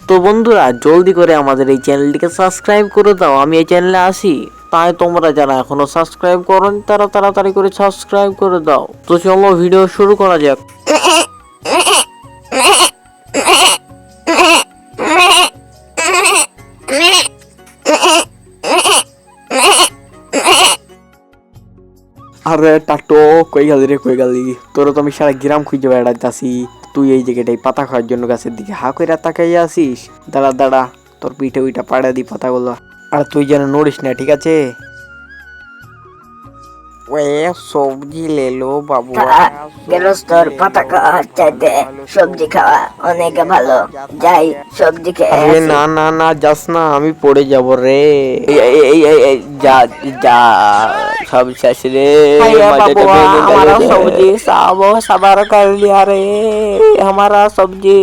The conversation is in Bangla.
তো বন্ধুরা জলদি করে আমাদের এই চ্যানেলটিকে সাবস্ক্রাইব করে দাও। আমি এই চ্যানেলে আসি, তাই তোমরা যারা এখনো সাবস্ক্রাইব করোনি তারা তাড়াতাড়ি করে সাবস্ক্রাইব করে দাও। তো চলো ভিডিও শুরু করা যাক। আরে টাটো কই গেলি রে, কই গেলি? তোরা তো আমি সারা গ্রাম খুঁজে বেড়াইতাছি, তুই এই জায়গাটাই পাতা খাওয়ার জন্য গাছের দিকে হা কইরা তাকাইয়া আসিস। দাঁড়া দাঁড়া, তোর পিঠে উইটা পাড়া দি পাতাগুলো। আর তুই যেন নড়িস না, ঠিক আছে? ওয়ে সবজি লেলো বাবু। গেরস্তর পাতা খাওয়ার চাইতে সবজি খাওয়া অনেক ভালো। যাই সবজি খেয়ে আরে আসি। না না না, যাস না, আমি পড়ে যাব রে। এই, যা যা, সব শেষ রে। মাথাটা ভেঙে গেল রে। सब्जी सब सबर कर लिया रे हमारा सब्जी।